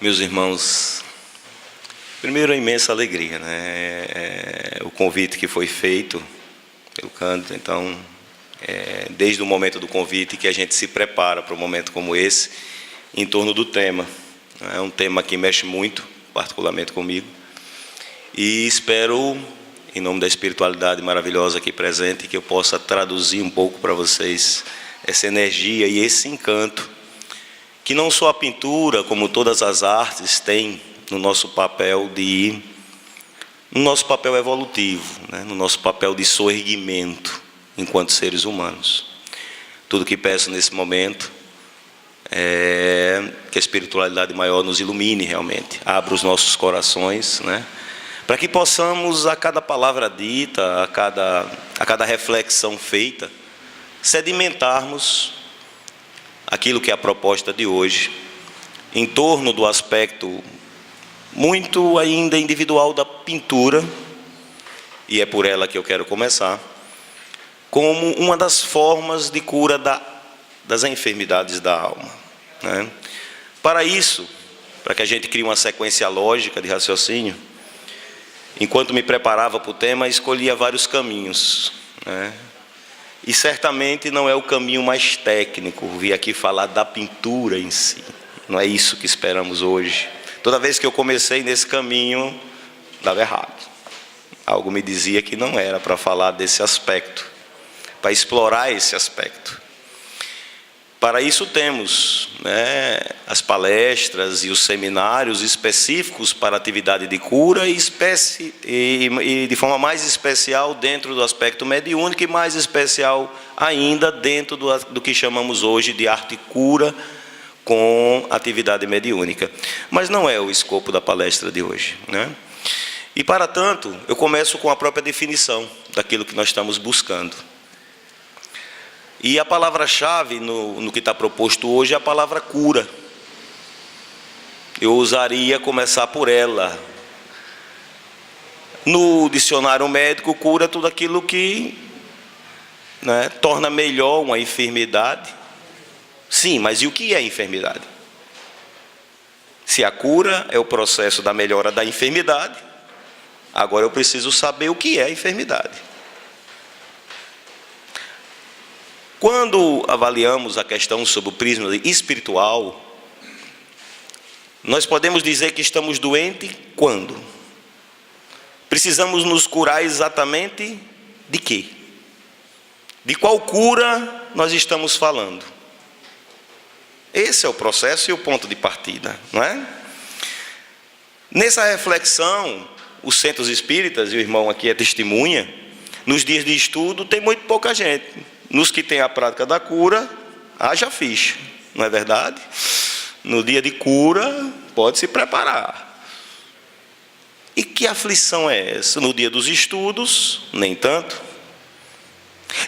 Meus irmãos, primeiro, a imensa alegria, né? O convite que foi feito pelo Cândido. Então, desde o momento do convite que a gente se prepara para um momento como esse, em torno do tema. É um tema que mexe muito, particularmente comigo. E espero, em nome da espiritualidade maravilhosa aqui presente, que eu possa traduzir um pouco para vocês essa energia e esse encanto que não só a pintura, como todas as artes, tem no nosso papel evolutivo, né? No nosso papel de soerguimento enquanto seres humanos. Tudo que peço nesse momento é que a espiritualidade maior nos ilumine realmente, abra os nossos corações, né? Para que possamos, a cada palavra dita, a cada reflexão feita, sedimentarmos aquilo que é a proposta de hoje, em torno do aspecto muito ainda individual da pintura, e é por ela que eu quero começar, como uma das formas de cura das enfermidades da alma, né? Para isso, para que a gente crie uma sequência lógica de raciocínio, enquanto me preparava para o tema, escolhia vários caminhos, né? E certamente não é o caminho mais técnico, vir aqui falar da pintura em si. Não é isso que esperamos hoje. Toda vez que eu comecei nesse caminho, dava errado. Algo me dizia que não era para falar desse aspecto, para explorar esse aspecto. Para isso temos, né, as palestras e os seminários específicos para atividade de cura e de forma mais especial dentro do aspecto mediúnico e mais especial ainda dentro do que chamamos hoje de arte cura com atividade mediúnica. Mas não é o escopo da palestra de hoje, né? E para tanto, eu começo com a própria definição daquilo que nós estamos buscando. E a palavra-chave no que está proposto hoje é a palavra cura. Eu ousaria começar por ela. No dicionário médico, cura é tudo aquilo que, né, torna melhor uma enfermidade. Sim, mas e o que é enfermidade? Se a cura é o processo da melhora da enfermidade, agora eu preciso saber o que é a enfermidade. Quando avaliamos a questão sob o prisma espiritual, nós podemos dizer que estamos doentes quando? Precisamos nos curar exatamente de quê? De qual cura nós estamos falando? Esse é o processo e o ponto de partida, não é? Nessa reflexão, os centros espíritas, e o irmão aqui é testemunha, nos dias de estudo tem muito pouca gente. Nos que tem a prática da cura, haja ficha, não é verdade? No dia de cura, pode se preparar. E que aflição é essa? No dia dos estudos, nem tanto.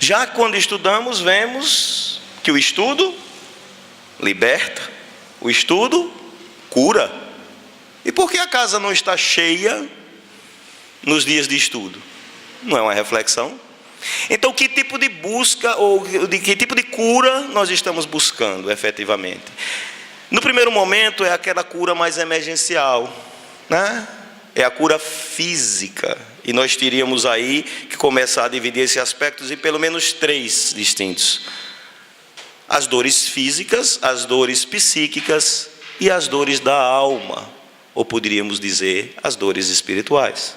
Já quando estudamos, vemos que o estudo liberta, o estudo cura. E por que a casa não está cheia nos dias de estudo? Não é uma reflexão? Então, que tipo de busca ou de que tipo de cura nós estamos buscando efetivamente? No primeiro momento é aquela cura mais emergencial, né? É a cura física. E nós teríamos aí que começar a dividir esses aspectos em pelo menos 3 distintos: as dores físicas, as dores psíquicas e as dores da alma, ou poderíamos dizer as dores espirituais.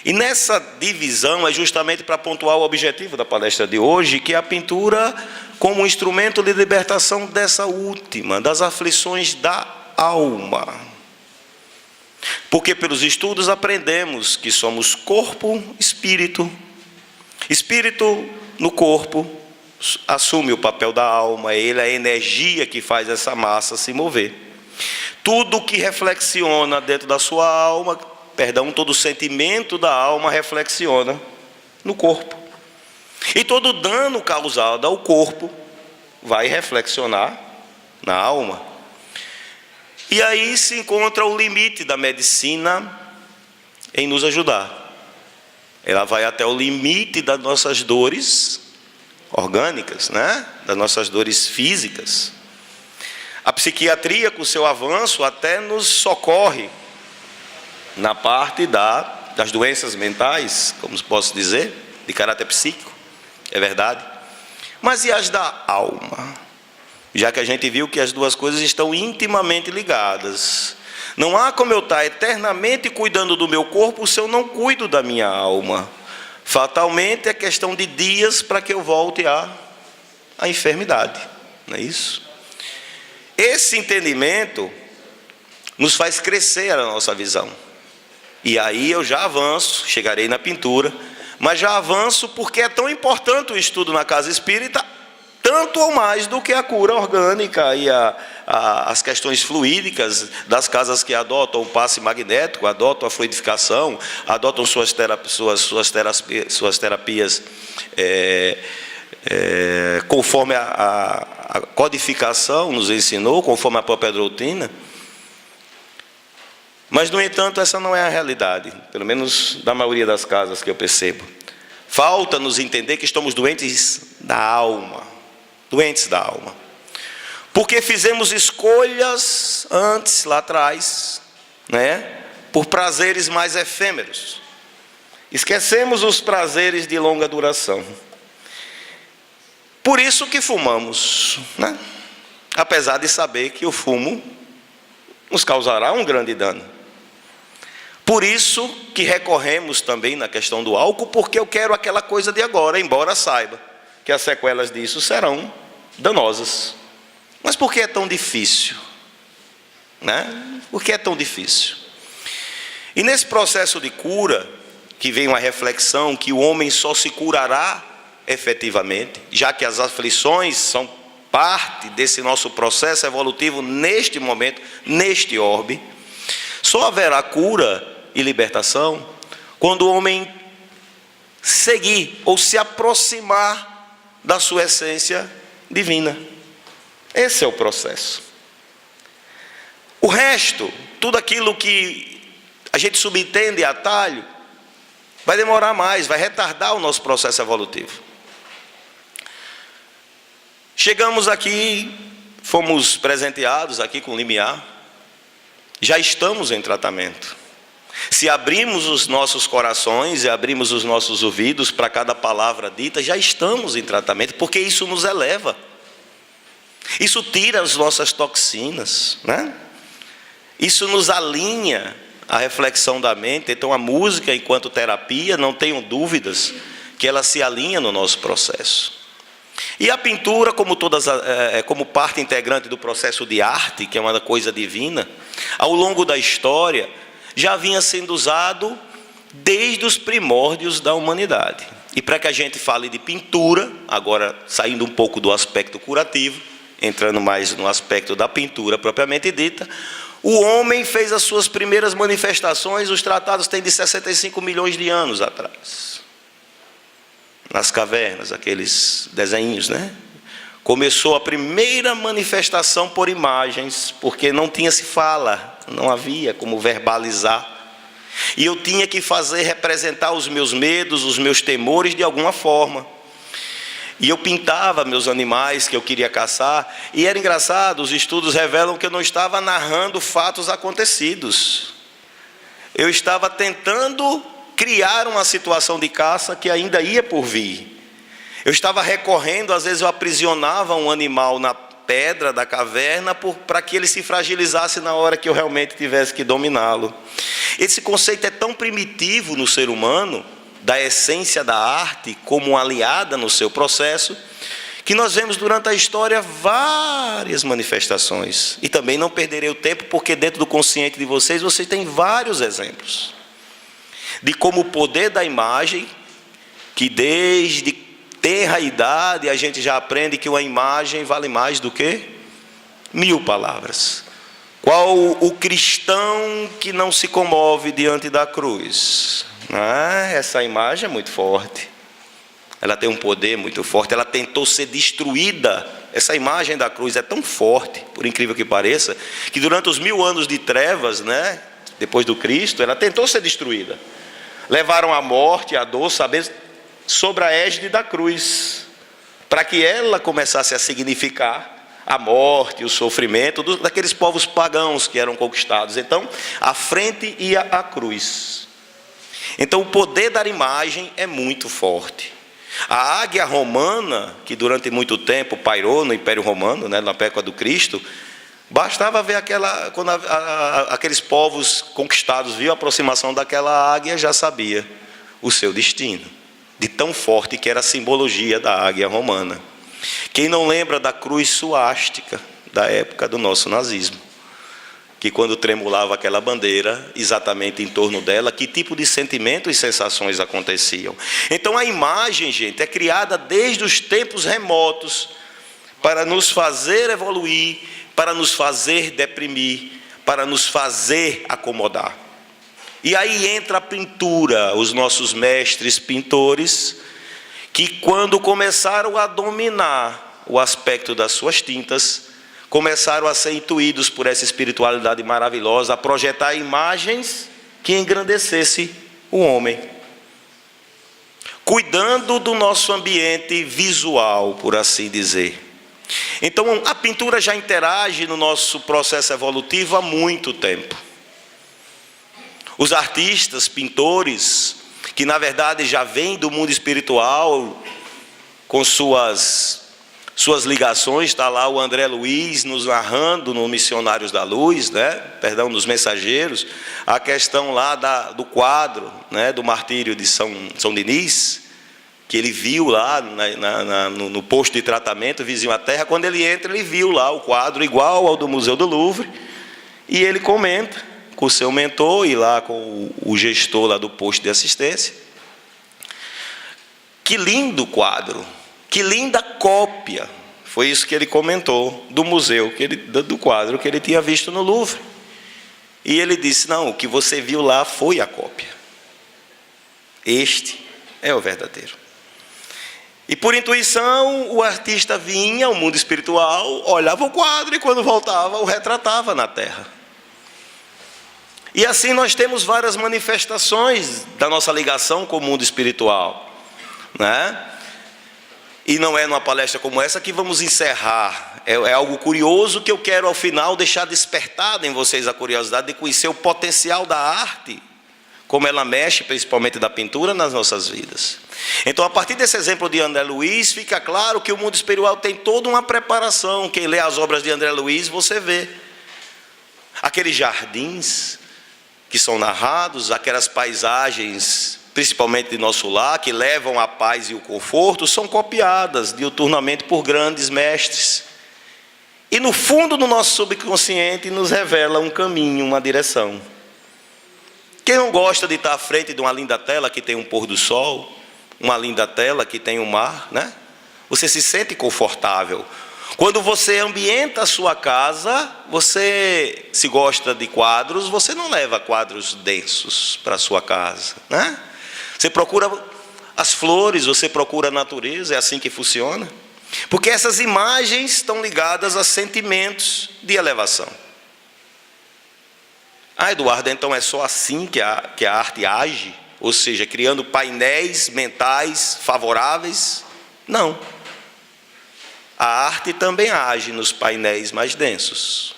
E nessa divisão é justamente para pontuar o objetivo da palestra de hoje, que é a pintura como um instrumento de libertação dessa última, das aflições da alma. Porque pelos estudos aprendemos que somos corpo, espírito. Espírito no corpo assume o papel da alma, ele é a energia que faz essa massa se mover. Tudo que reflexiona dentro da sua alma, todo o sentimento da alma reflexiona no corpo. E todo dano causado ao corpo vai reflexionar na alma. E aí se encontra o limite da medicina em nos ajudar. Ela vai até o limite das nossas dores orgânicas, né? Das nossas dores físicas. A psiquiatria, com seu avanço, até nos socorre na parte das doenças mentais, como posso dizer, de caráter psíquico, é verdade. Mas e as da alma? Já que a gente viu que as duas coisas estão intimamente ligadas. Não há como eu estar eternamente cuidando do meu corpo se eu não cuido da minha alma. Fatalmente é questão de dias para que eu volte à enfermidade, não é isso? Esse entendimento nos faz crescer a nossa visão. E aí eu já avanço, chegarei na pintura, mas já avanço porque é tão importante o estudo na casa espírita, tanto ou mais do que a cura orgânica e as questões fluídicas das casas que adotam o passe magnético, adotam a fluidificação, adotam suas terapias conforme a codificação nos ensinou, conforme a própria doutrina. Mas, no entanto, essa não é a realidade, pelo menos da maioria das casas que eu percebo. Falta-nos entender que estamos doentes da alma. Doentes da alma. Porque fizemos escolhas antes, lá atrás, né? Por prazeres mais efêmeros. Esquecemos os prazeres de longa duração. Por isso que fumamos, né? Apesar de saber que o fumo nos causará um grande dano. Por isso que recorremos também na questão do álcool, porque eu quero aquela coisa de agora, embora saiba que as sequelas disso serão danosas. Mas por que é tão difícil? Né? Por que é tão difícil? E nesse processo de cura, que vem uma reflexão que o homem só se curará efetivamente, já que as aflições são parte desse nosso processo evolutivo neste momento, neste orbe, só haverá cura e libertação quando o homem seguir ou se aproximar da sua essência divina. Esse é o processo. O resto, tudo aquilo que a gente subentende a atalho, vai demorar mais, vai retardar o nosso processo evolutivo. Chegamos aqui, fomos presenteados aqui com limiar, já estamos em tratamento. Se abrimos os nossos corações e abrimos os nossos ouvidos para cada palavra dita, já estamos em tratamento, porque isso nos eleva. Isso tira as nossas toxinas, né? Isso nos alinha a reflexão da mente. Então a música, enquanto terapia, não tenham dúvidas que ela se alinha no nosso processo. E a pintura, como parte integrante do processo de arte, que é uma coisa divina, ao longo da história, já vinha sendo usado desde os primórdios da humanidade. E para que a gente fale de pintura, agora saindo um pouco do aspecto curativo, entrando mais no aspecto da pintura propriamente dita, o homem fez as suas primeiras manifestações, os tratados têm de 65 milhões de anos atrás. Nas cavernas, aqueles desenhos, né? Começou a primeira manifestação por imagens, porque não tinha se fala, não havia como verbalizar. E eu tinha que representar os meus medos, os meus temores de alguma forma. E eu pintava meus animais que eu queria caçar, e era engraçado, os estudos revelam que eu não estava narrando fatos acontecidos. Eu estava tentando criar uma situação de caça que ainda ia por vir. Eu estava recorrendo, às vezes eu aprisionava um animal na pedra da caverna para que ele se fragilizasse na hora que eu realmente tivesse que dominá-lo. Esse conceito é tão primitivo no ser humano, da essência da arte como aliada no seu processo, que nós vemos durante a história várias manifestações. E também não perderei o tempo, porque dentro do consciente de vocês tem vários exemplos de como o poder da imagem, que desde tenra idade a gente já aprende que uma imagem vale mais do que 1000 palavras. Qual o cristão que não se comove diante da cruz? Essa imagem é muito forte. Ela tem um poder muito forte. Ela tentou ser destruída. Essa imagem da cruz é tão forte, por incrível que pareça, que durante os 1000 anos de trevas, né, depois do Cristo, ela tentou ser destruída. Levaram a morte, a dor, saber, sobre a égide da cruz, para que ela começasse a significar a morte, o sofrimento daqueles povos pagãos que eram conquistados. Então, à frente ia a cruz. Então, o poder da imagem é muito forte. A águia romana, que durante muito tempo pairou no Império Romano, né, na época do Cristo, bastava ver quando aqueles povos conquistados viam a aproximação daquela águia, já sabia o seu destino, de tão forte que era a simbologia da águia romana. Quem não lembra da cruz suástica da época do nosso nazismo, que quando tremulava aquela bandeira, exatamente em torno dela, que tipo de sentimento e sensações aconteciam? Então a imagem, gente, é criada desde os tempos remotos para nos fazer evoluir, para nos fazer deprimir, para nos fazer acomodar. E aí entra a pintura, os nossos mestres pintores, que quando começaram a dominar o aspecto das suas tintas, começaram a ser intuídos por essa espiritualidade maravilhosa, a projetar imagens que engrandecesse o homem, cuidando do nosso ambiente visual, por assim dizer. Então, a pintura já interage no nosso processo evolutivo há muito tempo. Os artistas, pintores, que na verdade já vêm do mundo espiritual, com suas ligações, está lá o André Luiz nos narrando no Missionários da Luz, nos Mensageiros, a questão lá do quadro, do martírio de São Denis, que ele viu lá no posto de tratamento, vizinho à terra. Quando ele entra, ele viu lá o quadro igual ao do Museu do Louvre, e ele comenta com o seu mentor e lá com o gestor lá do posto de assistência: que lindo quadro, que linda cópia. Foi isso que ele comentou do museu, do quadro que ele tinha visto no Louvre. E ele disse: não, o que você viu lá foi a cópia. Este é o verdadeiro. E por intuição, o artista vinha ao mundo espiritual, olhava o quadro e quando voltava, o retratava na terra. E assim nós temos várias manifestações da nossa ligação com o mundo espiritual, E não é numa palestra como essa que vamos encerrar. É algo curioso que eu quero ao final deixar despertado em vocês a curiosidade de conhecer o potencial da arte, como ela mexe, principalmente da pintura, nas nossas vidas. Então, a partir desse exemplo de André Luiz, fica claro que o mundo espiritual tem toda uma preparação. Quem lê as obras de André Luiz, você vê aqueles jardins que são narrados, aquelas paisagens, principalmente de nosso lar, que levam a paz e o conforto, são copiadas diuturnamente por grandes mestres. E no fundo do nosso subconsciente nos revela um caminho, uma direção. Quem não gosta de estar à frente de uma linda tela que tem um pôr do sol, uma linda tela que tem um mar, Você se sente confortável. Quando você ambienta a sua casa, você, se gosta de quadros, você não leva quadros densos para a sua casa, Você procura as flores, você procura a natureza, é assim que funciona. Porque essas imagens estão ligadas a sentimentos de elevação. Eduardo, então é só assim que a arte age? Ou seja, criando painéis mentais favoráveis? Não. A arte também age nos painéis mais densos,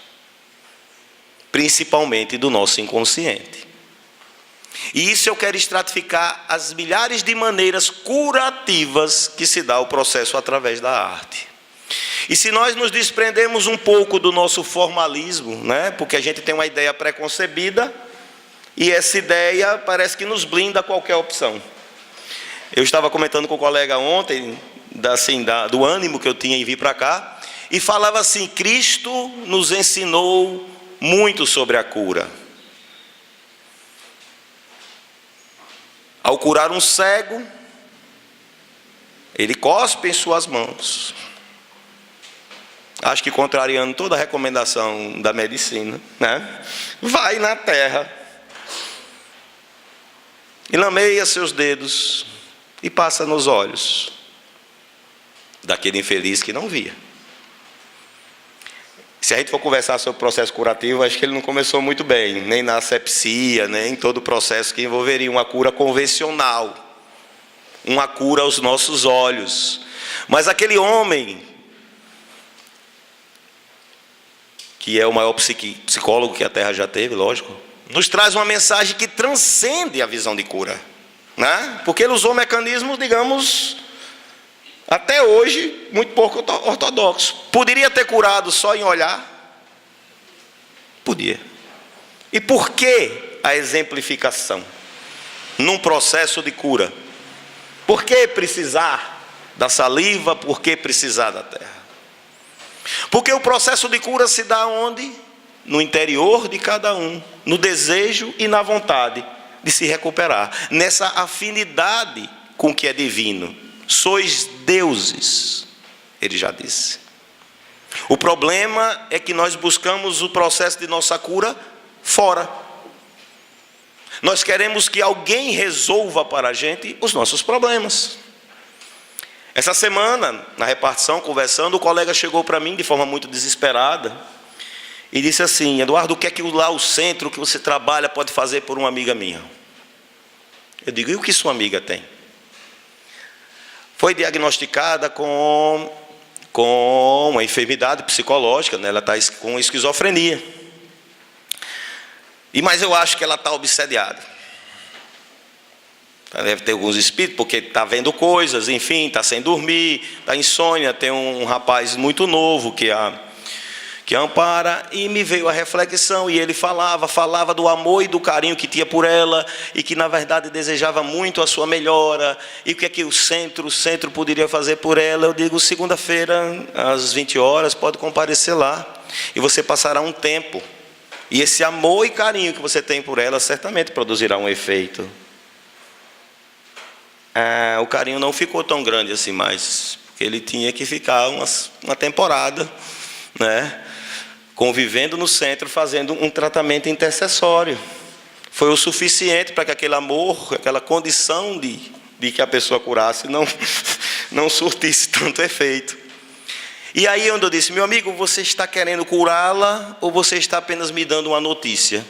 principalmente do nosso inconsciente. E isso eu quero estratificar as milhares de maneiras curativas que se dá o processo através da arte. E se nós nos desprendemos um pouco do nosso formalismo, porque a gente tem uma ideia preconcebida, e essa ideia parece que nos blinda a qualquer opção. Eu estava comentando com o colega ontem, do ânimo que eu tinha em vir para cá, e falava assim: Cristo nos ensinou muito sobre a cura. Ao curar um cego, ele cospe em suas mãos. Acho que contrariando toda a recomendação da medicina, Vai na terra e lameia seus dedos e passa nos olhos daquele infeliz que não via. Se a gente for conversar sobre o processo curativo, acho que ele não começou muito bem, nem na asepsia, nem em todo o processo que envolveria uma cura convencional, uma cura aos nossos olhos. Mas aquele homem que é o maior psicólogo que a Terra já teve, lógico, nos traz uma mensagem que transcende a visão de cura, né? Porque ele usou mecanismos, digamos, até hoje, muito pouco ortodoxos. Poderia ter curado só em olhar? Podia. E por que a exemplificação num processo de cura? Por que precisar da saliva? Por que precisar da terra? Porque o processo de cura se dá onde? No interior de cada um, no desejo e na vontade de se recuperar, nessa afinidade com o que é divino. Sois deuses, ele já disse. O problema é que nós buscamos o processo de nossa cura fora. Nós queremos que alguém resolva para a gente os nossos problemas. Essa semana, na repartição, conversando, o colega chegou para mim de forma muito desesperada e disse assim: Eduardo, o que é que lá o centro que você trabalha pode fazer por uma amiga minha? Eu digo: e o que sua amiga tem? Foi diagnosticada com uma enfermidade psicológica, né? Ela está com esquizofrenia. Mas eu acho que ela está obsediada. Deve ter alguns espíritos, porque está vendo coisas, enfim, está sem dormir, está insônia. Tem um rapaz muito novo que ampara, e me veio a reflexão, e ele falava do amor e do carinho que tinha por ela, e que na verdade desejava muito a sua melhora, e o que é que o centro poderia fazer por ela. Eu digo: segunda-feira, às 20 horas, pode comparecer lá, e você passará um tempo, e esse amor e carinho que você tem por ela certamente produzirá um efeito. O carinho não ficou tão grande assim mais, porque ele tinha que ficar uma temporada, né, convivendo no centro, fazendo um tratamento intercessório. Foi o suficiente para que aquele amor, aquela condição de que a pessoa curasse, não surtisse tanto efeito. E aí onde eu disse: meu amigo, você está querendo curá-la, ou você está apenas me dando uma notícia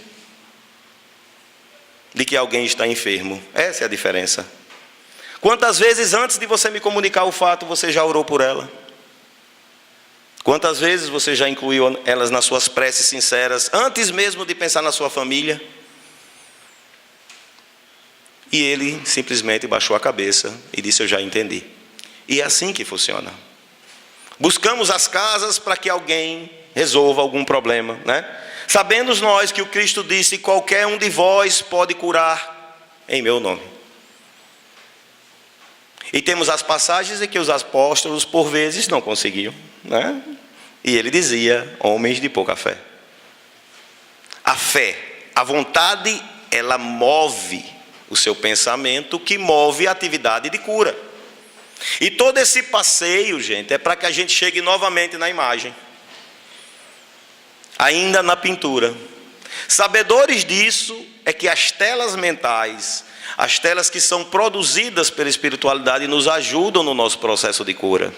de que alguém está enfermo? Essa é a diferença. Quantas vezes antes de você me comunicar o fato, você já orou por ela? Quantas vezes você já incluiu elas nas suas preces sinceras, antes mesmo de pensar na sua família? E ele simplesmente baixou a cabeça e disse: eu já entendi. E é assim que funciona. Buscamos as casas para que alguém resolva algum problema, né? Sabendo nós que o Cristo disse: qualquer um de vós pode curar em meu nome. E temos as passagens em que os apóstolos por vezes não conseguiam, né? E ele dizia: homens de pouca fé. A fé, a vontade, ela move o seu pensamento, que move a atividade de cura. E todo esse passeio, gente, é para que a gente chegue novamente na imagem, ainda na pintura. Sabedores disso é que as telas mentais, as telas que são produzidas pela espiritualidade, nos ajudam no nosso processo de cura.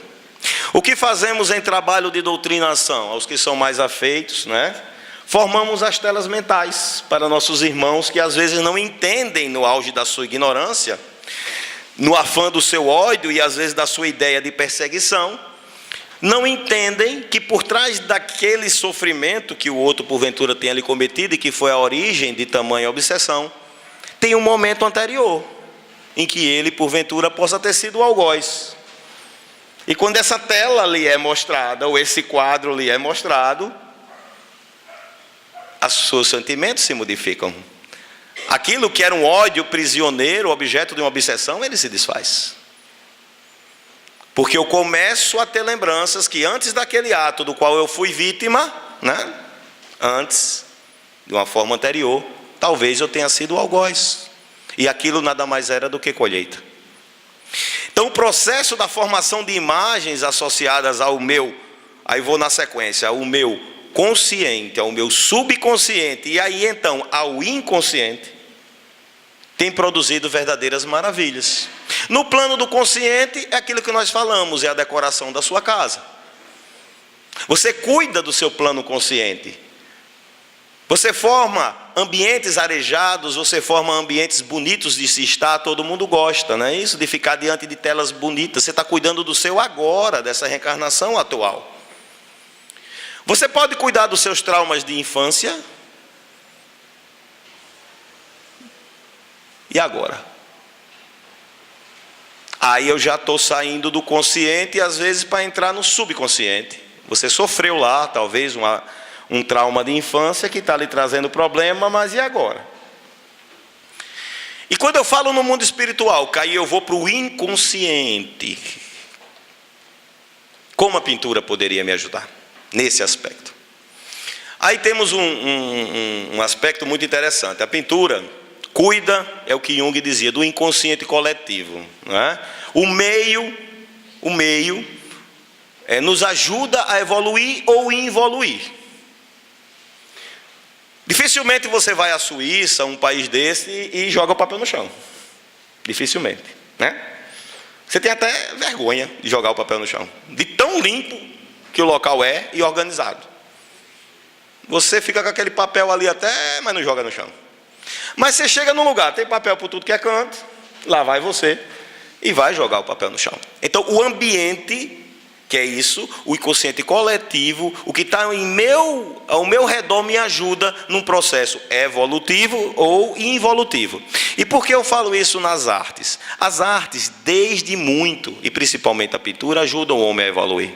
O que fazemos em trabalho de doutrinação? Aos que são mais afeitos, né? Formamos as telas mentais para nossos irmãos que às vezes não entendem, no auge da sua ignorância, no afã do seu ódio e às vezes da sua ideia de perseguição, não entendem que por trás daquele sofrimento que o outro porventura tenha lhe cometido e que foi a origem de tamanha obsessão, tem um momento anterior em que ele porventura possa ter sido o algoz. E quando essa tela lhe é mostrada, ou esse quadro lhe é mostrado, os seus sentimentos se modificam. Aquilo que era um ódio prisioneiro, objeto de uma obsessão, ele se desfaz. Porque eu começo a ter lembranças que antes daquele ato do qual eu fui vítima, né? Antes, de uma forma anterior, talvez eu tenha sido o algoz. E aquilo nada mais era do que colheita. Então o processo da formação de imagens associadas ao meu, aí vou na sequência, ao meu consciente, ao meu subconsciente, e aí então ao inconsciente, tem produzido verdadeiras maravilhas. No plano do consciente é aquilo que nós falamos, é a decoração da sua casa. Você cuida do seu plano consciente. Você forma ambientes arejados, você forma ambientes bonitos de se estar, todo mundo gosta, não é isso? De ficar diante de telas bonitas. Você está cuidando do seu agora, dessa reencarnação atual. Você pode cuidar dos seus traumas de infância? E agora? Aí eu já estou saindo do consciente e às vezes para entrar no subconsciente. Você sofreu lá, talvez, um trauma de infância que está lhe trazendo problema, mas e agora? E quando eu falo no mundo espiritual, aí eu vou para o inconsciente. Como a pintura poderia me ajudar nesse aspecto? Aí temos um aspecto muito interessante. A pintura cuida, é o que Jung dizia, do inconsciente coletivo. Não é? O meio nos ajuda a evoluir ou involuir. Dificilmente você vai à Suíça, um país desse, e joga o papel no chão. Dificilmente, né? Você tem até vergonha de jogar o papel no chão, de tão limpo que o local é e organizado. Você fica com aquele papel ali até, mas não joga no chão. Mas você chega num lugar, tem papel por tudo que é canto, lá vai você e vai jogar o papel no chão. Então o ambiente, que é isso, o inconsciente coletivo, o que está ao meu redor me ajuda num processo evolutivo ou involutivo. E por que eu falo isso nas artes? As artes, desde muito, e principalmente a pintura, ajudam o homem a evoluir.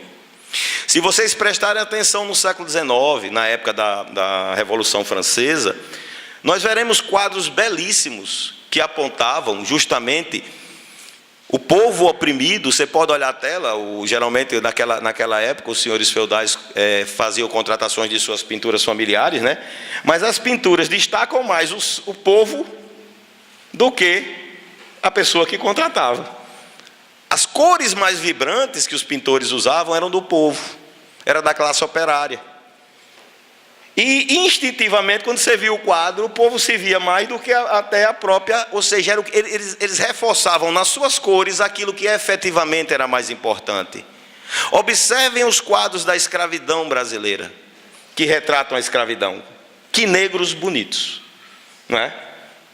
Se vocês prestarem atenção no século XIX, na época da Revolução Francesa, nós veremos quadros belíssimos que apontavam justamente o povo oprimido. Você pode olhar a tela, geralmente naquela época os senhores feudais faziam contratações de suas pinturas familiares, né? Mas as pinturas destacam mais o povo do que a pessoa que contratava. As cores mais vibrantes que os pintores usavam eram do povo, era da classe operária. E instintivamente, quando você viu o quadro, o povo se via mais do que até a própria, ou seja, eles reforçavam nas suas cores aquilo que efetivamente era mais importante. Observem os quadros da escravidão brasileira, que retratam a escravidão. Que negros bonitos, não é?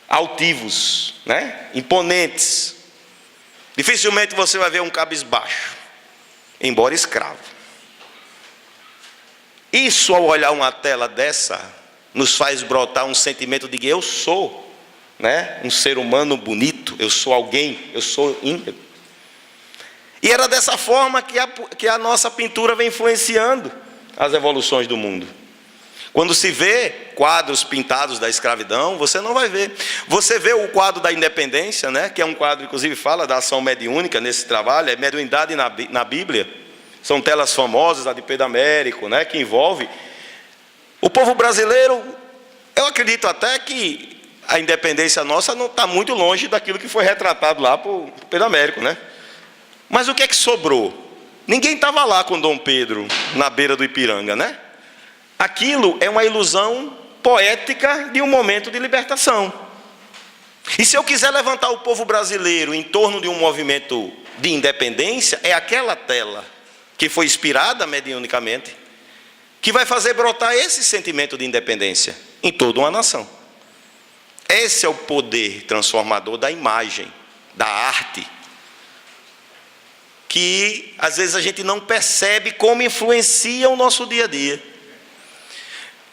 Altivos, né? Imponentes. Dificilmente você vai ver um cabisbaixo, embora escravo. Isso, ao olhar uma tela dessa, nos faz brotar um sentimento de que eu sou, né, um ser humano bonito, eu sou alguém, eu sou íntegro. E era dessa forma que a nossa pintura vem influenciando as evoluções do mundo. Quando se vê quadros pintados da escravidão, você não vai ver. Você vê o quadro da independência, né, que é um quadro, inclusive, fala da ação mediúnica nesse trabalho, é mediunidade na Bíblia. São telas famosas, a de Pedro Américo, né, que envolve o povo brasileiro. Eu acredito até que a independência nossa não está muito longe daquilo que foi retratado lá por Pedro Américo, né? Mas o que é que sobrou? Ninguém estava lá com Dom Pedro na beira do Ipiranga, né? Aquilo é uma ilusão poética de um momento de libertação. E se eu quiser levantar o povo brasileiro em torno de um movimento de independência, é aquela tela que foi inspirada mediunicamente, que vai fazer brotar esse sentimento de independência em toda uma nação. Esse é o poder transformador da imagem, da arte, que às vezes a gente não percebe como influencia o nosso dia a dia.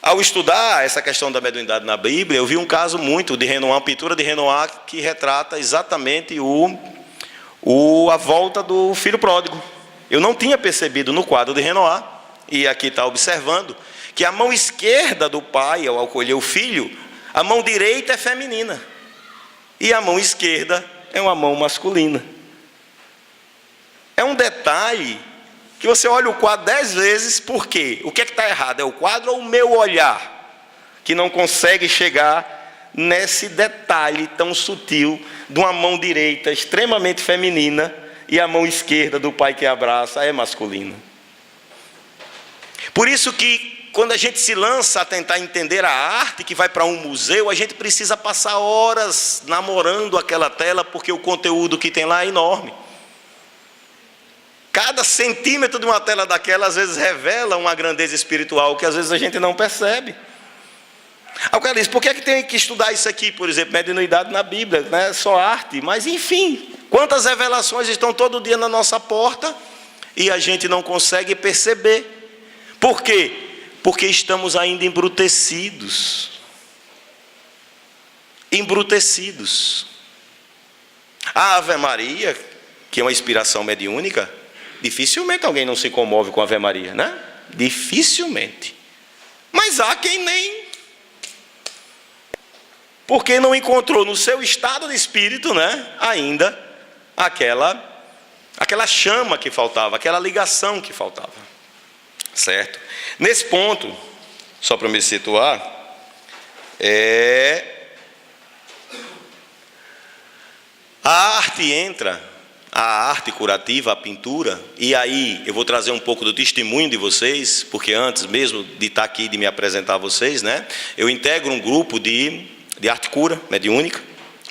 Ao estudar essa questão da mediunidade na Bíblia, eu vi um caso muito de Renoir, uma pintura de Renoir que retrata exatamente a volta do filho pródigo. Eu não tinha percebido no quadro de Renoir, e aqui está observando, que a mão esquerda do pai, ao acolher o filho, a mão direita é feminina, e a mão esquerda é uma mão masculina. É um detalhe que você olha o quadro 10 vezes, por quê? O que é que está errado? É o quadro ou o meu olhar, que não consegue chegar nesse detalhe tão sutil de uma mão direita extremamente feminina, e a mão esquerda do pai que abraça é masculina. Por isso que quando a gente se lança a tentar entender a arte que vai para um museu, a gente precisa passar horas namorando aquela tela, porque o conteúdo que tem lá é enorme. Cada centímetro de uma tela daquela às vezes revela uma grandeza espiritual que às vezes a gente não percebe. Aí o cara diz, por que é que tem que estudar isso aqui, por exemplo, mediunidade na Bíblia, né? Só arte, mas enfim, quantas revelações estão todo dia na nossa porta e a gente não consegue perceber. Por quê? Porque estamos ainda embrutecidos. Embrutecidos. A Ave Maria, que é uma inspiração mediúnica, dificilmente alguém não se comove com a Ave Maria, né? Dificilmente. Mas há quem nem. Porque não encontrou no seu estado de espírito, né, ainda aquela chama que faltava, aquela ligação que faltava. Certo? Nesse ponto, só para me situar, a arte entra, a arte curativa, a pintura, e aí eu vou trazer um pouco do testemunho de vocês, porque antes mesmo de estar aqui, de me apresentar a vocês, né, eu integro um grupo de arte cura mediúnica,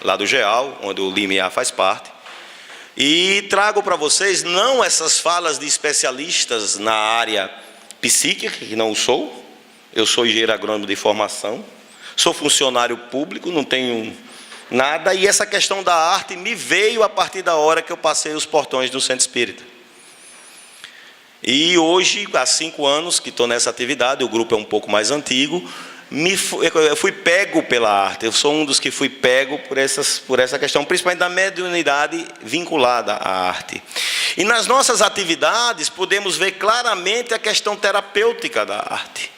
lá do GEAL, onde o Limiar faz parte, e trago para vocês não essas falas de especialistas na área psíquica, que não sou, eu sou engenheiro agrônomo de formação, sou funcionário público, não tenho nada, e essa questão da arte me veio a partir da hora que eu passei os portões do Centro Espírita. E hoje, há 5 anos que estou nessa atividade, o grupo é um pouco mais antigo, eu fui pego pela arte, eu sou um dos que fui pego por essa questão, principalmente da mediunidade vinculada à arte. E nas nossas atividades podemos ver claramente a questão terapêutica da arte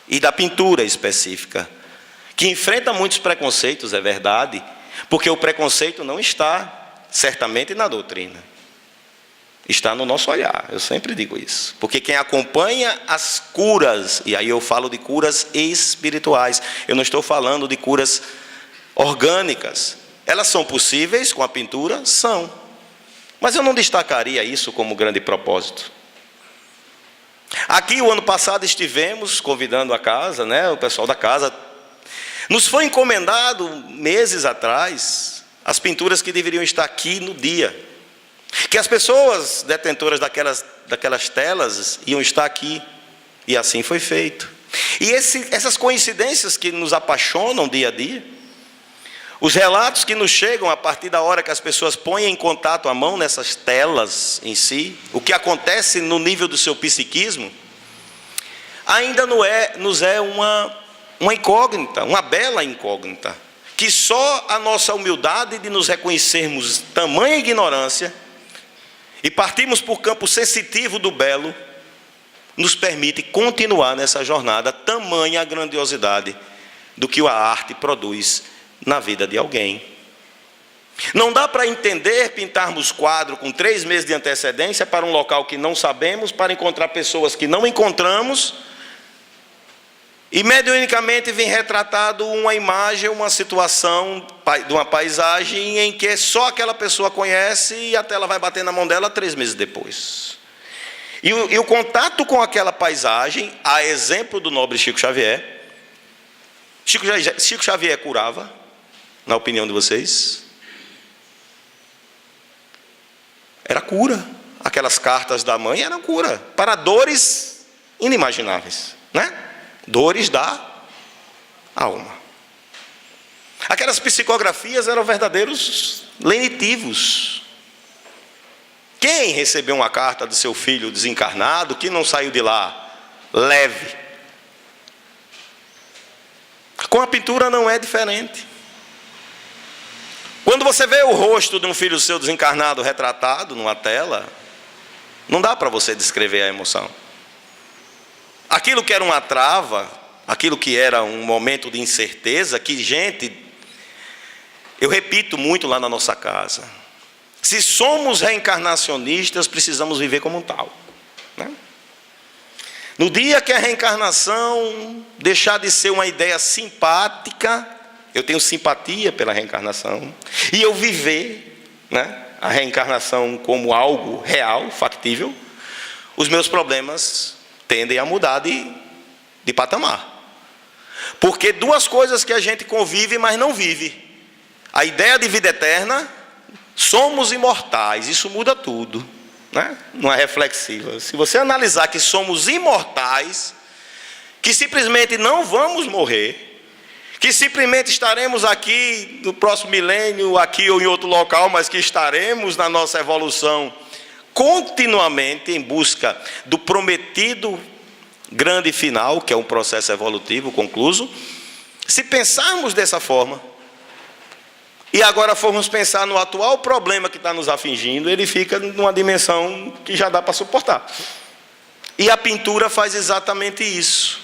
e da pintura específica, que enfrenta muitos preconceitos, é verdade, porque o preconceito não está certamente na doutrina. Está no nosso olhar, eu sempre digo isso. Porque quem acompanha as curas, e aí eu falo de curas espirituais, eu não estou falando de curas orgânicas. Elas são possíveis com a pintura? São. Mas eu não destacaria isso como grande propósito. Aqui, o ano passado, estivemos convidando a casa, né, o pessoal da casa. Nos foi encomendado, meses atrás, as pinturas que deveriam estar aqui no dia. Que as pessoas detentoras daquelas telas iam estar aqui. E assim foi feito. E essas coincidências que nos apaixonam dia a dia, os relatos que nos chegam a partir da hora que as pessoas põem em contato a mão nessas telas em si, o que acontece no nível do seu psiquismo, ainda nos é uma incógnita, uma bela incógnita, que só a nossa humildade de nos reconhecermos tamanha ignorância e partirmos por campo sensitivo do belo, nos permite continuar nessa jornada, tamanha a grandiosidade do que a arte produz na vida de alguém. Não dá para entender pintarmos quadro com 3 meses de antecedência para um local que não sabemos, para encontrar pessoas que não encontramos, e mediunicamente vem retratado uma imagem, uma situação de uma paisagem em que só aquela pessoa conhece e a tela vai bater na mão dela 3 meses depois. E o contato com aquela paisagem, a exemplo do nobre Chico Xavier, Chico Xavier curava, na opinião de vocês? Era cura. Aquelas cartas da mãe eram cura para dores inimagináveis, né? Dores da alma. Aquelas psicografias eram verdadeiros lenitivos. Quem recebeu uma carta do seu filho desencarnado, que não saiu de lá leve? Com a pintura não é diferente. Quando você vê o rosto de um filho seu desencarnado retratado numa tela, não dá para você descrever a emoção. Aquilo que era uma trava, aquilo que era um momento de incerteza, que, gente, eu repito muito lá na nossa casa, se somos reencarnacionistas, precisamos viver como um tal, né? No dia que a reencarnação deixar de ser uma ideia simpática, eu tenho simpatia pela reencarnação, e eu viver, né, a reencarnação como algo real, factível, os meus problemas tendem a mudar de patamar. Porque 2 coisas que a gente convive, mas não vive: a ideia de vida eterna, somos imortais, isso muda tudo, né? Não é reflexiva. Se você analisar que somos imortais, que simplesmente não vamos morrer, que simplesmente estaremos aqui no próximo milênio, aqui ou em outro local, mas que estaremos na nossa evolução continuamente em busca do prometido grande final, que é um processo evolutivo concluso. Se pensarmos dessa forma, e agora formos pensar no atual problema que está nos afligindo, ele fica numa dimensão que já dá para suportar. E a pintura faz exatamente isso.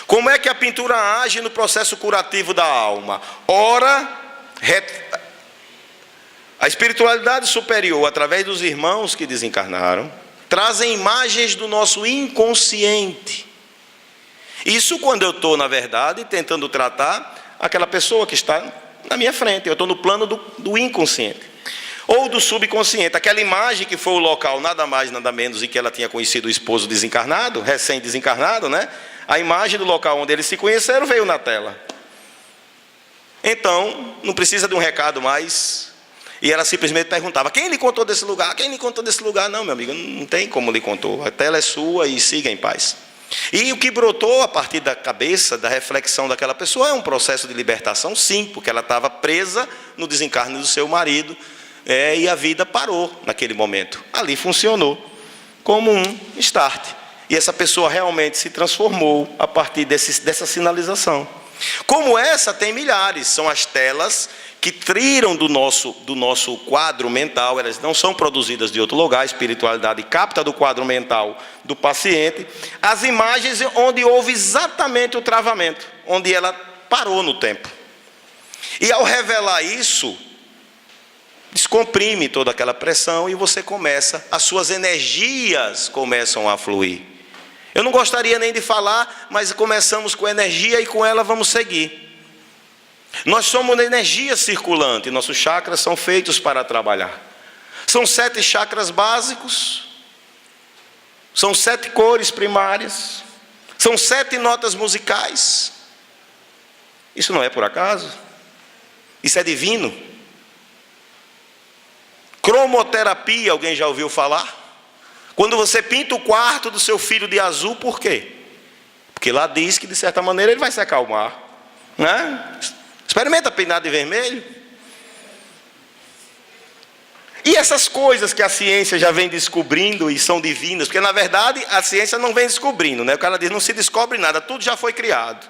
Como é que a pintura age no processo curativo da alma? Ora, a espiritualidade superior, através dos irmãos que desencarnaram, trazem imagens do nosso inconsciente. Isso quando eu estou, na verdade, tentando tratar aquela pessoa que está na minha frente. Eu estou no plano do inconsciente. Ou do subconsciente. Aquela imagem que foi o local, nada mais, nada menos, em que ela tinha conhecido o esposo desencarnado, recém-desencarnado, né? A imagem do local onde eles se conheceram veio na tela. Então, não precisa de um recado mais. E ela simplesmente perguntava: quem lhe contou desse lugar? Quem lhe contou desse lugar? Não, meu amigo, não tem como lhe contou. A tela é sua e siga em paz. E o que brotou a partir da cabeça, da reflexão daquela pessoa, é um processo de libertação, sim, porque ela estava presa no desencarne do seu marido, e a vida parou naquele momento. Ali funcionou como um start. E essa pessoa realmente se transformou a partir dessa sinalização. Como essa, tem milhares. São as telas que tiram do nosso quadro mental. Elas não são produzidas de outro lugar. A espiritualidade capta do quadro mental do paciente as imagens onde houve exatamente o travamento, onde ela parou no tempo. E ao revelar isso, descomprime toda aquela pressão e você começa, as suas energias começam a fluir. Eu não gostaria nem de falar, mas começamos com energia e com ela vamos seguir. Nós somos energia circulante, nossos chakras são feitos para trabalhar. São 7 chakras básicos, são 7 cores primárias, são 7 notas musicais. Isso não é por acaso, isso é divino. Cromoterapia, alguém já ouviu falar? Quando você pinta o quarto do seu filho de azul, por quê? Porque lá diz que de certa maneira ele vai se acalmar, né? Experimenta pintar de vermelho. E essas coisas que a ciência já vem descobrindo e são divinas, porque na verdade a ciência não vem descobrindo, né? O cara diz, não se descobre nada, tudo já foi criado.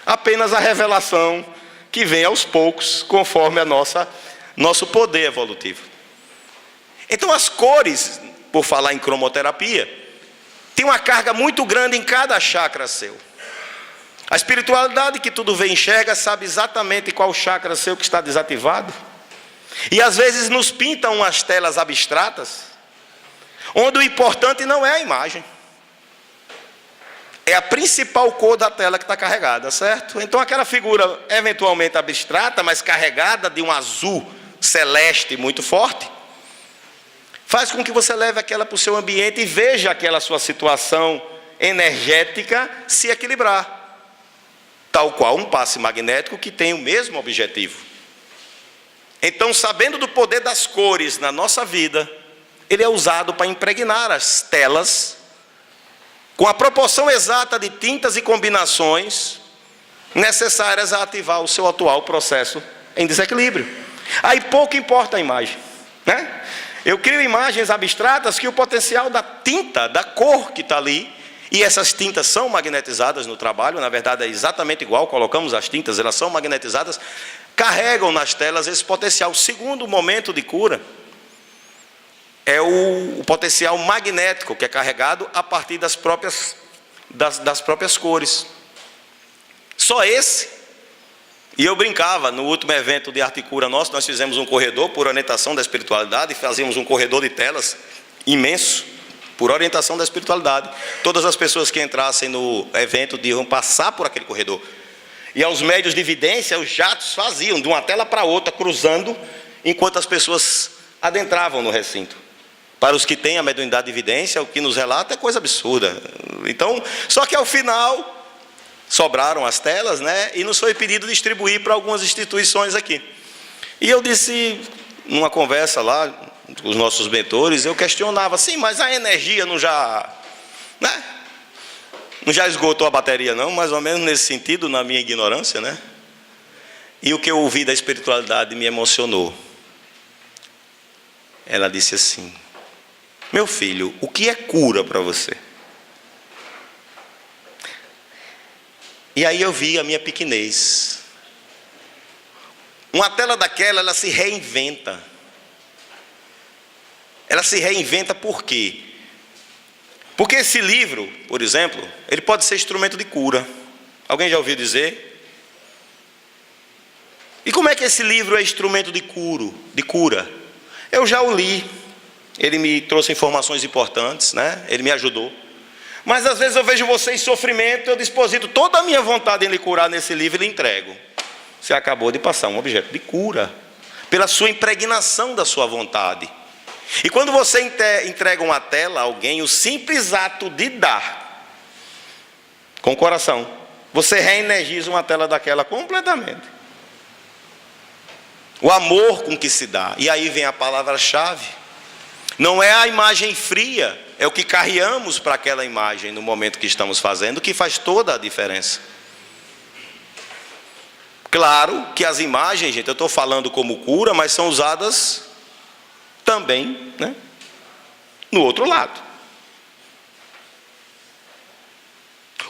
Apenas a revelação que vem aos poucos, conforme nosso poder evolutivo. Então as cores, por falar em cromoterapia, tem uma carga muito grande em cada chakra seu. A espiritualidade que tudo vê e enxerga sabe exatamente qual chakra seu que está desativado. E às vezes nos pintam umas telas abstratas, onde o importante não é a imagem. É a principal cor da tela que está carregada, certo? Então aquela figura eventualmente abstrata, mas carregada de um azul celeste muito forte, faz com que você leve aquela para o seu ambiente e veja aquela sua situação energética se equilibrar. Tal qual um passe magnético que tem o mesmo objetivo. Então, sabendo do poder das cores na nossa vida, ele é usado para impregnar as telas com a proporção exata de tintas e combinações necessárias a ativar o seu atual processo em desequilíbrio. Aí pouco importa a imagem, né? Eu crio imagens abstratas que o potencial da tinta, da cor que está ali, e essas tintas são magnetizadas no trabalho, na verdade é exatamente igual, colocamos as tintas, elas são magnetizadas, carregam nas telas esse potencial. O segundo momento de cura é o potencial magnético, que é carregado a partir das próprias cores. Só esse. E eu brincava, no último evento de Arte e Cura nosso, nós fizemos um corredor por orientação da espiritualidade, fazíamos um corredor de telas imenso, por orientação da espiritualidade. Todas as pessoas que entrassem no evento iam passar por aquele corredor. E aos médios de evidência, os jatos faziam de uma tela para outra, cruzando, enquanto as pessoas adentravam no recinto. Para os que têm a mediunidade de evidência, o que nos relata é coisa absurda. Então, só que ao final, sobraram as telas, né? E nos foi pedido distribuir para algumas instituições aqui. E eu disse, numa conversa lá, com os nossos mentores, eu questionava, sim, mas a energia não já esgotou a bateria não, mais ou menos nesse sentido, na minha ignorância, né? E o que eu ouvi da espiritualidade me emocionou. Ela disse assim, meu filho, o que é cura para você? E aí eu vi a minha pequenez. Uma tela daquela, ela se reinventa. Ela se reinventa por quê? Porque esse livro, por exemplo, ele pode ser instrumento de cura. Alguém já ouviu dizer? E como é que esse livro é instrumento de cura? Eu já o li. Ele me trouxe informações importantes, né? Ele me ajudou. Mas às vezes eu vejo você em sofrimento, eu deposito toda a minha vontade em lhe curar nesse livro e lhe entrego. Você acabou de passar um objeto de cura, pela sua impregnação da sua vontade. E quando você entrega uma tela a alguém, o simples ato de dar, com o coração, você reenergiza uma tela daquela completamente. O amor com que se dá. E aí vem a palavra-chave. Não é a imagem fria, é o que carreamos para aquela imagem no momento que estamos fazendo, que faz toda a diferença. Claro que as imagens, gente, eu estou falando como cura, mas são usadas também, né, no outro lado.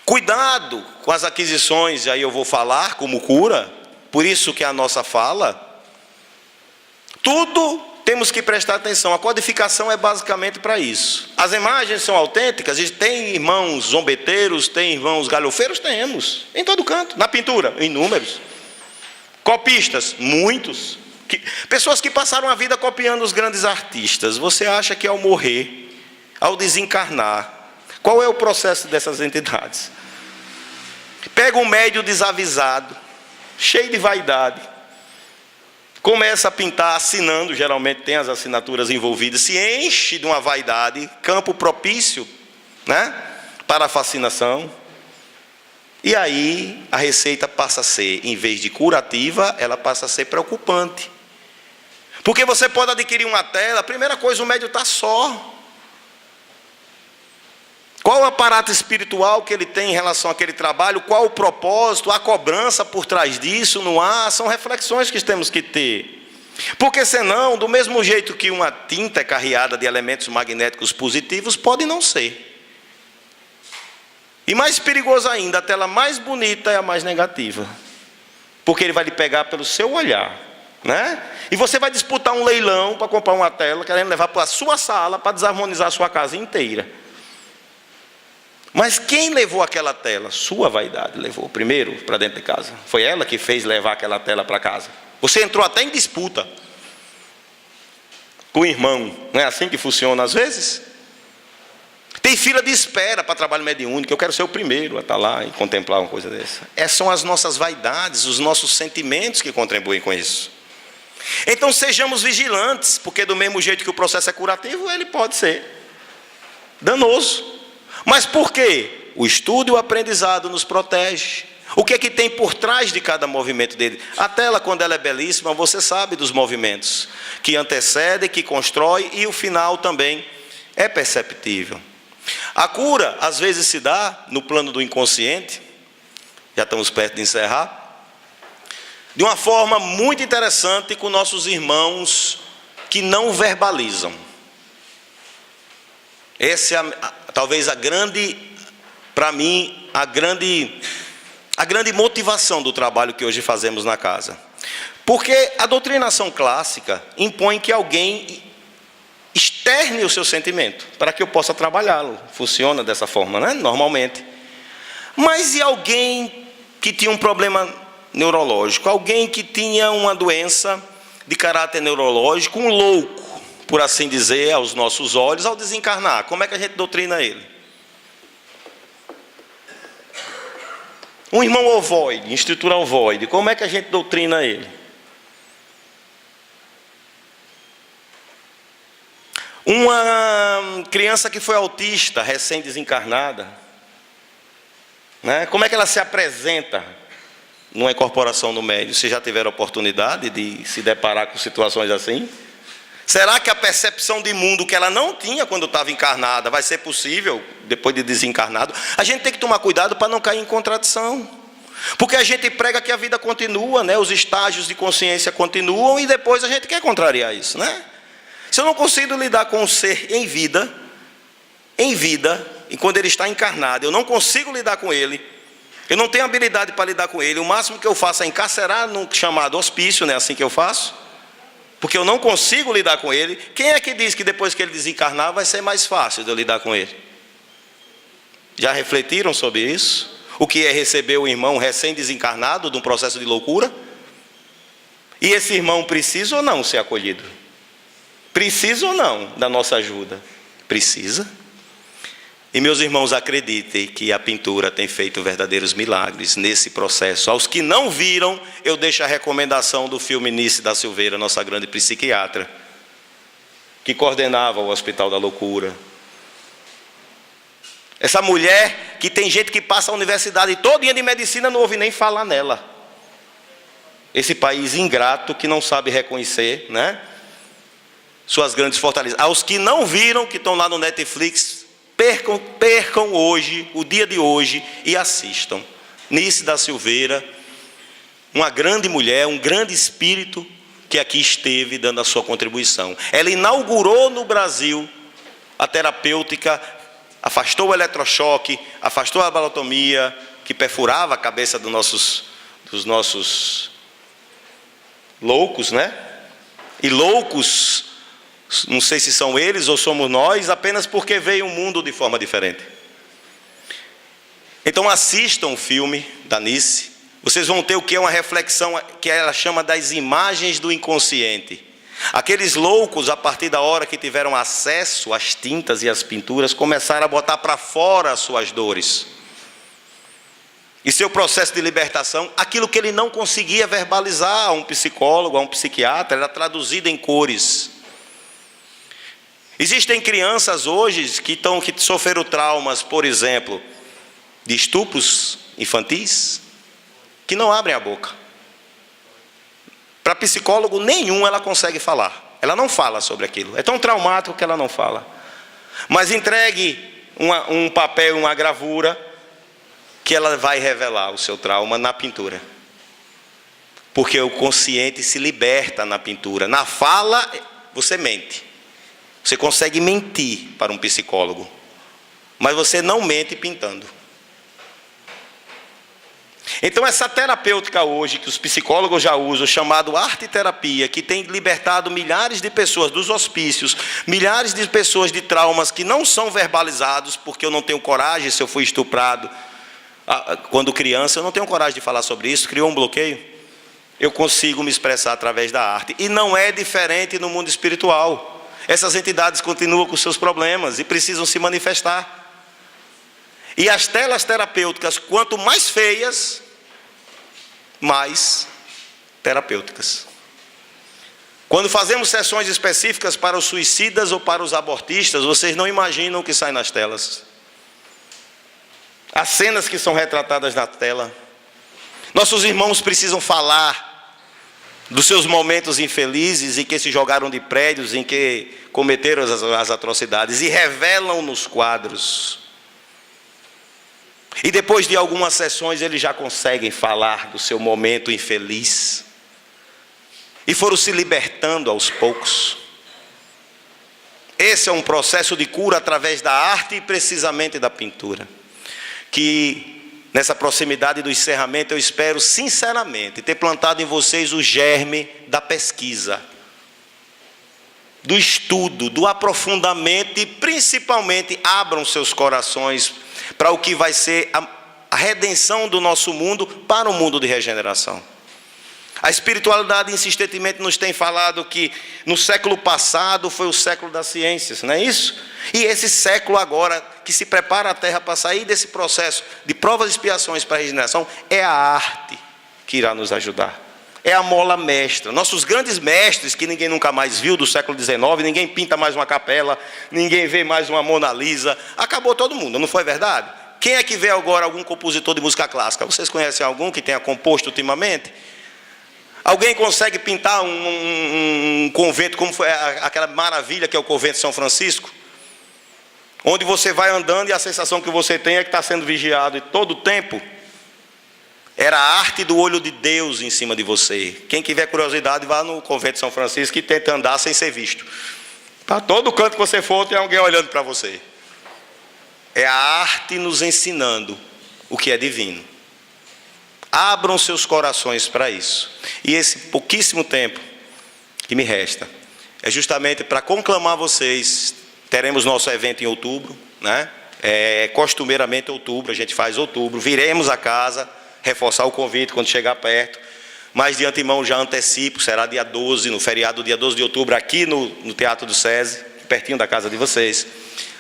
Cuidado com as aquisições, e aí eu vou falar como cura, por isso que a nossa fala, tudo temos que prestar atenção. A codificação é basicamente para isso. As imagens são autênticas, e tem irmãos zombeteiros, tem irmãos galhofeiros, temos, em todo canto. Na pintura, inúmeros. Copistas, muitos. Pessoas que passaram a vida copiando os grandes artistas. Você acha que ao morrer, ao desencarnar, qual é o processo dessas entidades? Pega um médium desavisado, cheio de vaidade, começa a pintar, assinando, geralmente tem as assinaturas envolvidas, se enche de uma vaidade, campo propício, né, para a fascinação. E aí a receita passa a ser, em vez de curativa, ela passa a ser preocupante. Porque você pode adquirir uma tela, a primeira coisa, o médium está só. Qual o aparato espiritual que ele tem em relação àquele trabalho? Qual o propósito? A cobrança por trás disso? Não há? São reflexões que temos que ter. Porque senão, do mesmo jeito que uma tinta é carreada de elementos magnéticos positivos, pode não ser. E mais perigoso ainda, a tela mais bonita é a mais negativa. Porque ele vai lhe pegar pelo seu olhar, né? E você vai disputar um leilão para comprar uma tela, querendo levar para a sua sala, para desarmonizar a sua casa inteira. Mas quem levou aquela tela? Sua vaidade levou primeiro para dentro de casa. Foi ela que fez levar aquela tela para casa. Você entrou até em disputa com o irmão. Não é assim que funciona às vezes? Tem fila de espera para trabalho mediúnico. Eu quero ser o primeiro a estar lá e contemplar uma coisa dessa. Essas são as nossas vaidades, os nossos sentimentos que contribuem com isso. Então sejamos vigilantes, porque do mesmo jeito que o processo é curativo, ele pode ser danoso. Mas por quê? O estudo e o aprendizado nos protege. O que é que tem por trás de cada movimento dele? A tela, quando ela é belíssima, você sabe dos movimentos que antecedem, que constrói, e o final também é perceptível. A cura, às vezes, se dá no plano do inconsciente, já estamos perto de encerrar, de uma forma muito interessante com nossos irmãos que não verbalizam. Essa é talvez a grande, para mim, a grande motivação do trabalho que hoje fazemos na casa. Porque a doutrinação clássica impõe que alguém externe o seu sentimento, para que eu possa trabalhá-lo. Funciona dessa forma, né? Normalmente. Mas e alguém que tinha um problema neurológico? Alguém que tinha uma doença de caráter neurológico, um louco, por assim dizer, aos nossos olhos, ao desencarnar. Como é que a gente doutrina ele? Um irmão ovoide, estrutura ovoide, como é que a gente doutrina ele? Uma criança que foi autista, recém-desencarnada, né? Como é que ela se apresenta numa incorporação no médio? Vocês já tiveram a oportunidade de se deparar com situações assim? Será que a percepção de mundo que ela não tinha quando estava encarnada vai ser possível depois de desencarnado? A gente tem que tomar cuidado para não cair em contradição. Porque a gente prega que a vida continua, né? Os estágios de consciência continuam e depois a gente quer contrariar isso, né? Se eu não consigo lidar com o ser em vida, e quando ele está encarnado, eu não consigo lidar com ele, Eu não tenho habilidade para lidar com ele. O máximo que eu faço é encarcerar num chamado hospício, não é assim que eu faço? Porque eu não consigo lidar com ele. Quem é que diz que depois que ele desencarnar vai ser mais fácil de eu lidar com ele? Já refletiram sobre isso? O que é receber o irmão recém-desencarnado de um processo de loucura? E esse irmão precisa ou não ser acolhido? Precisa ou não da nossa ajuda? Precisa. E meus irmãos, acreditem que a pintura tem feito verdadeiros milagres nesse processo. Aos que não viram, eu deixo a recomendação do filme Nice da Silveira, nossa grande psiquiatra, que coordenava o Hospital da Loucura. Essa mulher que tem gente que passa a universidade todinha de medicina, não ouve nem falar nela. Esse país ingrato que não sabe reconhecer, né, suas grandes fortalezas. Aos que não viram, que estão lá no Netflix, percam hoje, o dia de hoje, e assistam. Nice da Silveira, uma grande mulher, um grande espírito que aqui esteve dando a sua contribuição. Ela inaugurou no Brasil a terapêutica, afastou o eletrochoque, afastou a balotomia, que perfurava a cabeça dos nossos loucos, né? E loucos, não sei se são eles ou somos nós, apenas porque veio o mundo de forma diferente. Então assistam o filme da Nice. Vocês vão ter o que é uma reflexão que ela chama das imagens do inconsciente. Aqueles loucos, a partir da hora que tiveram acesso às tintas e às pinturas, começaram a botar para fora as suas dores. E seu processo de libertação, aquilo que ele não conseguia verbalizar a um psicólogo, a um psiquiatra, era traduzido em cores. Existem crianças hoje que sofreram traumas, por exemplo, de estupros infantis, que não abrem a boca. Para psicólogo nenhum ela consegue falar. Ela não fala sobre aquilo. É tão traumático que ela não fala. Mas entregue um papel, uma gravura, que ela vai revelar o seu trauma na pintura. Porque o consciente se liberta na pintura. Na fala, você mente. Você consegue mentir para um psicólogo. Mas você não mente pintando. Então essa terapêutica hoje, que os psicólogos já usam, chamado arte-terapia, que tem libertado milhares de pessoas dos hospícios, milhares de pessoas de traumas que não são verbalizados, porque eu não tenho coragem, se eu fui estuprado quando criança, eu não tenho coragem de falar sobre isso, criou um bloqueio. Eu consigo me expressar através da arte. E não é diferente no mundo espiritual. Essas entidades continuam com seus problemas e precisam se manifestar. E as telas terapêuticas, quanto mais feias, mais terapêuticas. Quando fazemos sessões específicas para os suicidas ou para os abortistas, vocês não imaginam o que sai nas telas. As cenas que são retratadas na tela. Nossos irmãos precisam falar dos seus momentos infelizes em que se jogaram de prédios, em que cometeram as atrocidades, e revelam nos quadros. E depois de algumas sessões eles já conseguem falar do seu momento infeliz. E foram se libertando aos poucos. Esse é um processo de cura através da arte e precisamente da pintura. Que nessa proximidade do encerramento eu espero sinceramente ter plantado em vocês o germe da pesquisa, do estudo, do aprofundamento e principalmente abram seus corações para o que vai ser a redenção do nosso mundo para o mundo de regeneração. A espiritualidade insistentemente nos tem falado que no século passado foi o século das ciências, não é isso? E esse século agora, que se prepara a Terra para sair desse processo de provas e expiações para a regeneração, é a arte que irá nos ajudar. É a mola mestra. Nossos grandes mestres, que ninguém nunca mais viu, do século XIX, ninguém pinta mais uma capela, ninguém vê mais uma Mona Lisa, acabou todo mundo, não foi verdade? Quem é que vê agora algum compositor de música clássica? Vocês conhecem algum que tenha composto ultimamente? Alguém consegue pintar um convento, como foi aquela maravilha que é o convento de São Francisco? Onde você vai andando e a sensação que você tem é que está sendo vigiado e todo o tempo. Era a arte do olho de Deus em cima de você. Quem tiver curiosidade, vá no convento de São Francisco e tenta andar sem ser visto. Para todo canto que você for, tem alguém olhando para você. É a arte nos ensinando o que é divino. Abram seus corações para isso. E esse pouquíssimo tempo que me resta é justamente para conclamar vocês. Teremos nosso evento em outubro, né? Costumeiramente outubro, a gente faz outubro. Viremos a casa, reforçar o convite quando chegar perto. Mas de antemão já antecipo, será dia 12, no feriado dia 12 de outubro, aqui no Teatro do SESI, pertinho da casa de vocês.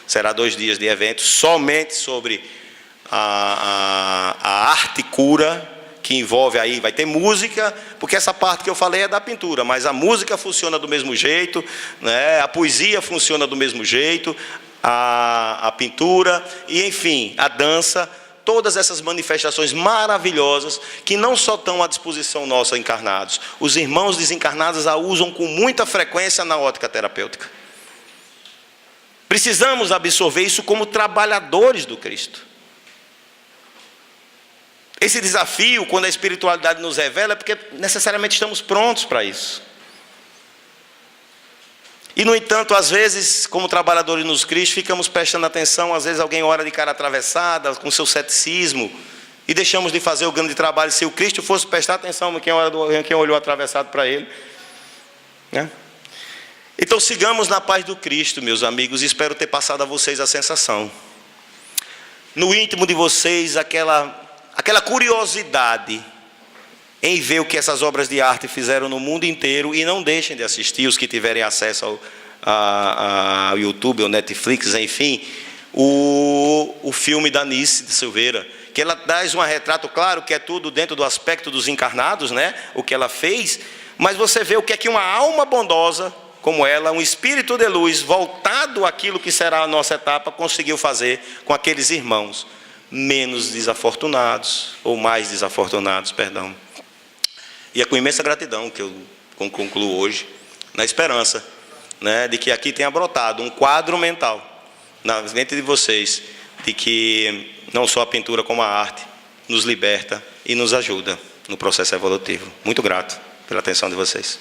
Será 2 dias de evento, somente sobre a arte cura, que envolve aí, vai ter música, porque essa parte que eu falei é da pintura, mas a música funciona do mesmo jeito, né? A poesia funciona do mesmo jeito, a pintura, e enfim, a dança, todas essas manifestações maravilhosas, que não só estão à disposição nossa encarnados, os irmãos desencarnados a usam com muita frequência na ótica terapêutica. Precisamos absorver isso como trabalhadores do Cristo. Esse desafio, quando a espiritualidade nos revela, é porque necessariamente estamos prontos para isso. E, no entanto, às vezes, como trabalhadores nos Cristo, ficamos prestando atenção, às vezes alguém ora de cara atravessada, com seu ceticismo, e deixamos de fazer o grande trabalho. Se o Cristo fosse prestar atenção em quem olhou atravessado para ele, né? Então, sigamos na paz do Cristo, meus amigos, e espero ter passado a vocês a sensação. No íntimo de vocês, aquela curiosidade em ver o que essas obras de arte fizeram no mundo inteiro, e não deixem de assistir, os que tiverem acesso ao YouTube, ao Netflix, enfim, o filme da Nice de Silveira, que ela traz um retrato, claro que é tudo dentro do aspecto dos encarnados, né? O que ela fez, mas você vê o que é que uma alma bondosa como ela, um espírito de luz voltado àquilo que será a nossa etapa, conseguiu fazer com aqueles irmãos menos desafortunados, ou mais desafortunados, perdão. E é com imensa gratidão que eu concluo hoje, na esperança, né, de que aqui tenha brotado um quadro mental na mente de vocês, de que não só a pintura como a arte nos liberta e nos ajuda no processo evolutivo. Muito grato pela atenção de vocês.